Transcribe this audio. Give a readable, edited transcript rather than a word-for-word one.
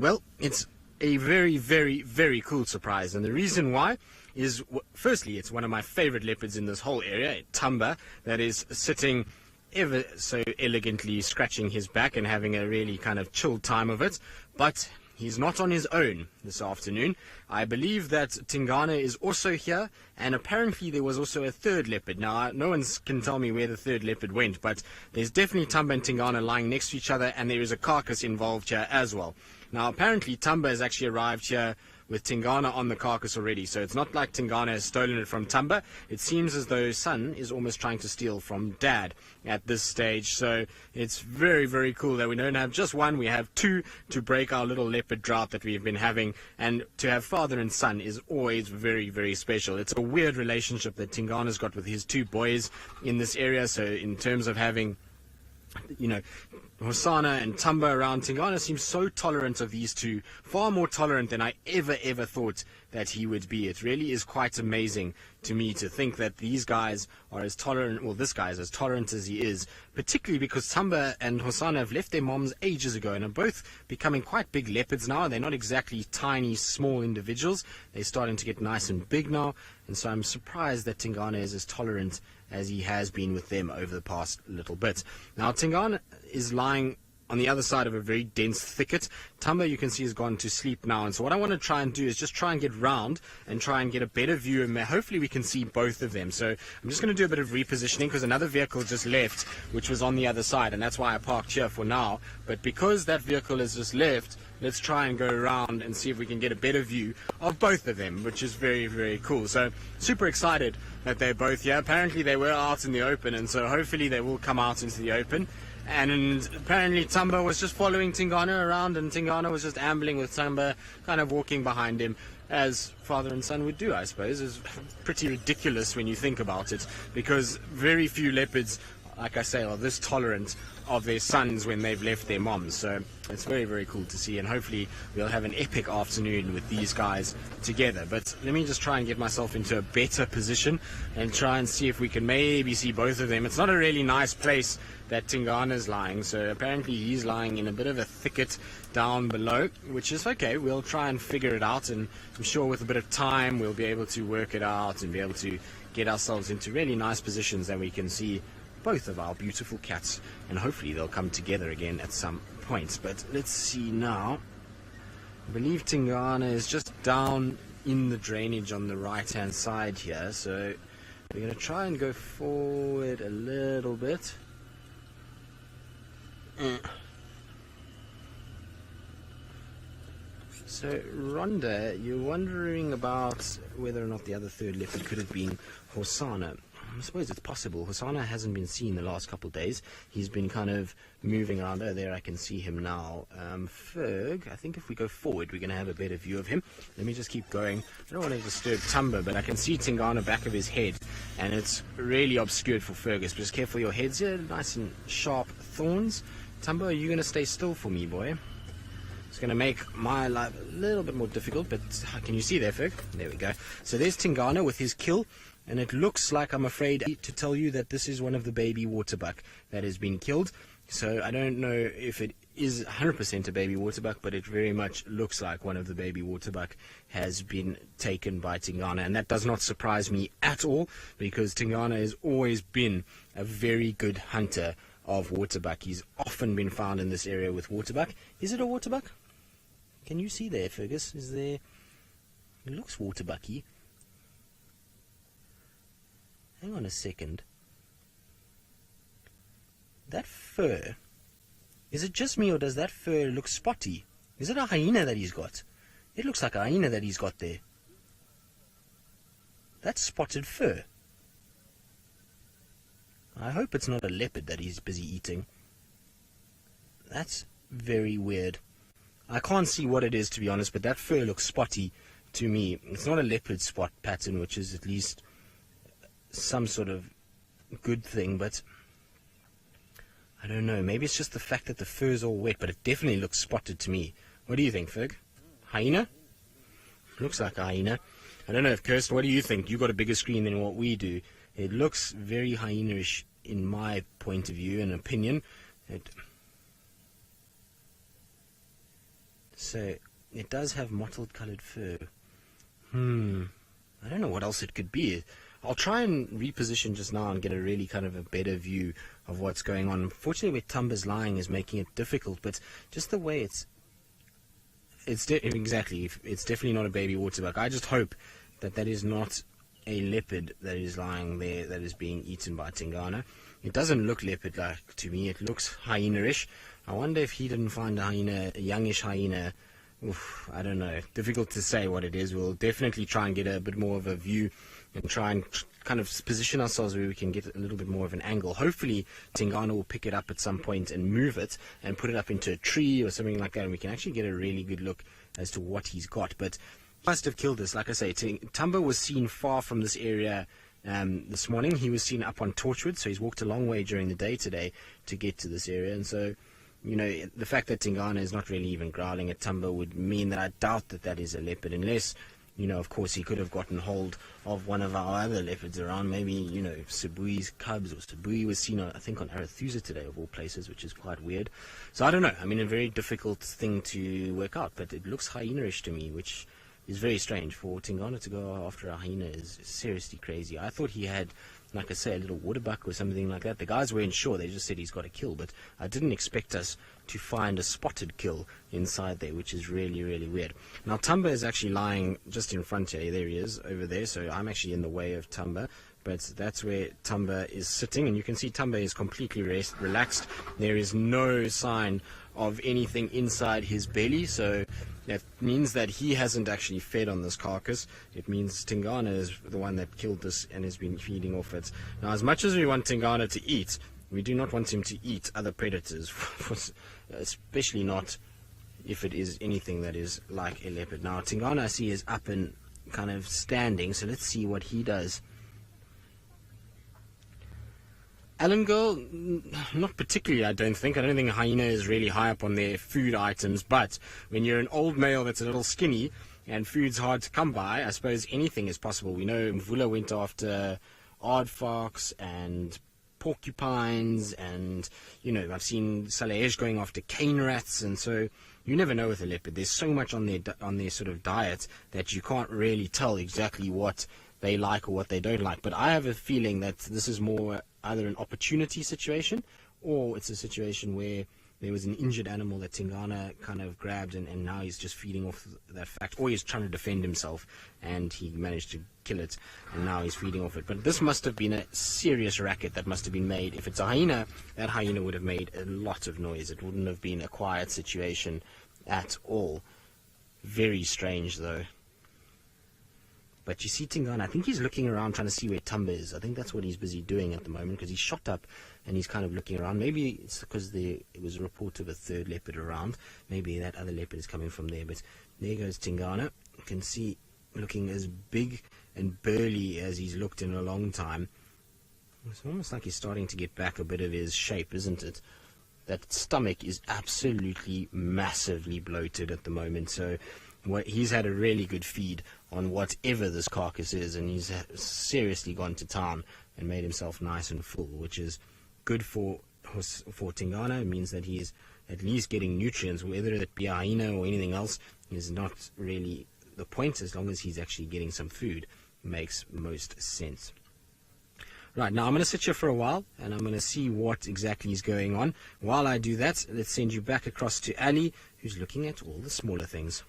Well, it's a very, very, very cool surprise. And the reason why is, firstly, it's one of my favorite leopards in this whole area, Thamba, that is sitting ever so elegantly scratching his back and having a really kind of chill time of it. But he's not on his own this afternoon. I believe that Tingana is also here, and apparently there was also a third leopard. Now, no one can tell me where the third leopard went, but there's definitely Thamba and Tingana lying next to each other, and there is a carcass involved here as well. Now, apparently Thamba has actually arrived here with Tingana on the carcass already, so it's not like Tingana has stolen it from Thamba. It seems as though son is almost trying to steal from dad at this stage, so it's very, very cool that we don't have just one, we have two to break our little leopard drought that we've been having, and to have father and son is always very, very special. It's a weird relationship that Tingana's got with his two boys in this area, so in terms of having, you know, Hosana and Thamba around, Tingana seems so tolerant of these two, far more tolerant than I ever thought that he would be. It really is quite amazing to me to think that these guys are as tolerant, well, this guy is as tolerant as he is, particularly because Thamba and Hosana have left their moms ages ago and are both becoming quite big leopards now. They're not exactly tiny, small individuals. They're starting to get nice and big now, and so I'm surprised that Tingana is as tolerant as he has been with them over the past little bit. Now, Tingana is lying on the other side of a very dense thicket. Thamba, you can see, has gone to sleep now, and so what I want to try and do is just try and get round and try and get a better view, and hopefully we can see both of them. So I'm just going to do a bit of repositioning because another vehicle just left, which was on the other side, and that's why I parked here for now. But because that vehicle has just left, let's try and go around and see if we can get a better view of both of them, which is very, very cool. So super excited that they're both here. Apparently they were out in the open, and so hopefully they will come out into the open. And apparently Thamba was just following Tingana around, and Tingana was just ambling with Thamba, kind of walking behind him, as father and son would do, I suppose. It's pretty ridiculous when you think about it, because very few leopards, like I say, are this tolerant of their sons when they've left their moms. So it's very, very cool to see, and hopefully we'll have an epic afternoon with these guys together. But let me just try and get myself into a better position and try and see if we can maybe see both of them. It's not a really nice place that Tingana's lying, so apparently he's lying in a bit of a thicket down below, which is okay. We'll try and figure it out, and I'm sure with a bit of time we'll be able to work it out and be able to get ourselves into really nice positions that we can see both of our beautiful cats, and hopefully they'll come together again at some point. But let's see now. I believe Tingana is just down in the drainage on the right hand side here, so we're going to try and go forward a little bit. So Rhonda, you're wondering about whether or not the other third leopard could have been Hosana. I suppose it's possible. Hosana hasn't been seen the last couple of days. He's been kind of moving around. Oh, there I can see him now. Ferg, I think if we go forward, we're going to have a better view of him. Let me just keep going. I don't want to disturb Thamba, but I can see Tingana back of his head, and it's really obscured for Fergus. But just careful, your head's here, nice and sharp thorns. Thamba, are you going to stay still for me, boy? It's going to make my life a little bit more difficult, but can you see there, Ferg? There we go. So there's Tingana with his kill. And it looks like, I'm afraid to tell you, that this is one of the baby waterbuck that has been killed. So I don't know if it is 100% a baby waterbuck, but it very much looks like one of the baby waterbuck has been taken by Tingana. And that does not surprise me at all, because Tingana has always been a very good hunter of waterbuck. He's often been found in this area with waterbuck. Is it a waterbuck? Can you see there, Fergus? Is there... It looks waterbucky. Hang on a second. That fur, is it just me, or does that fur look spotty? Is it a hyena that he's got? It looks like a hyena that he's got there. That's spotted fur. I hope it's not a leopard that he's busy eating. That's very weird. I can't see what it is, to be honest, but that fur looks spotty to me. It's not a leopard spot pattern, which is at least some sort of good thing, but I don't know. Maybe it's just the fact that the fur's all wet, but it definitely looks spotted to me. What do you think, Ferg? Hyena? Looks like a hyena. I don't know if Kirsten, what do you think? You got a bigger screen than what we do. It looks very hyena-ish in my point of view and opinion. So it does have mottled coloured fur. I don't know what else it could be. I'll try and reposition just now and get a really kind of a better view of what's going on. Unfortunately, where Thamba's lying is making it difficult, but just the way it's definitely not a baby waterbuck. I just hope that that is not a leopard that is lying there that is being eaten by Tingana. It doesn't look leopard-like to me. It looks hyena-ish. I wonder if he didn't find a youngish hyena. Oof, I don't know. Difficult to say what it is. We'll definitely try and get a bit more of a view and try and kind of position ourselves where we can get a little bit more of an angle. Hopefully, Tingana will pick it up at some point and move it and put it up into a tree or something like that, and we can actually get a really good look as to what he's got. But he must have killed this. Like I say, Thamba was seen far from this area this morning. He was seen up on Torchwood, so he's walked a long way during the day today to get to this area. And so, you know, the fact that Tingana is not really even growling at Thamba would mean that I doubt that that is a leopard, unless, you know, of course, he could have gotten hold of one of our other leopards around. Maybe, you know, Sibui's cubs, or Sibui was seen, I think, on Arethusa today, of all places, which is quite weird. So I don't know. I mean, a very difficult thing to work out, but it looks hyena-ish to me, which is very strange. For Tingana to go after a hyena is seriously crazy. I thought he had, like I say, a little waterbuck or something like that. The guys weren't sure. They just said he's got a kill, but I didn't expect us to find a spotted kill inside there, which is really, really weird. Now, Thamba is actually lying just in front here. There he is, over there, so I'm actually in the way of Thamba, but that's where Thamba is sitting, and you can see Thamba is completely relaxed. There is no sign of anything inside his belly, so that means that he hasn't actually fed on this carcass. It means Tingana is the one that killed this and has been feeding off it. Now, as much as we want Tingana to eat, we do not want him to eat other predators, especially not if it is anything that is like a leopard. Now, Tingana, I see, is up and kind of standing, so let's see what he does. Alan Girl, not particularly, I don't think. I don't think a hyena is really high up on their food items, but when you're an old male that's a little skinny and food's hard to come by, I suppose anything is possible. We know Mvula went after aardvarks and porcupines, and, you know, I've seen Saleh going after cane rats, and so you never know with a leopard. There's so much on their sort of diet that you can't really tell exactly what they like or what they don't like. But I have a feeling that this is more either an opportunity situation, or it's a situation where there was an injured animal that Tingana kind of grabbed, and now he's just feeding off that fact, or he's trying to defend himself and he managed to kill it and now he's feeding off it. But this must have been a serious racket that must have been made. If it's a hyena, that hyena would have made a lot of noise. It wouldn't have been a quiet situation at all. Very strange, though. But you see Tingana, I think he's looking around trying to see where Thamba is. I think that's what he's busy doing at the moment, because he's shot up and he's kind of looking around. Maybe it's because it was a report of a third leopard around. Maybe that other leopard is coming from there. But there goes Tingana. You can see looking as big and burly as he's looked in a long time. It's almost like he's starting to get back a bit of his shape, isn't it? That stomach is absolutely massively bloated at the moment. So he's had a really good feed on whatever this carcass is, and he's seriously gone to town and made himself nice and full, which is good for Tingana. It means that he is at least getting nutrients, whether it be a hyena or anything else is not really the point, as long as he's actually getting some food. Makes most sense. Right, now I'm going to sit here for a while, and I'm going to see what exactly is going on. While I do that, let's send you back across to Ali, who's looking at all the smaller things.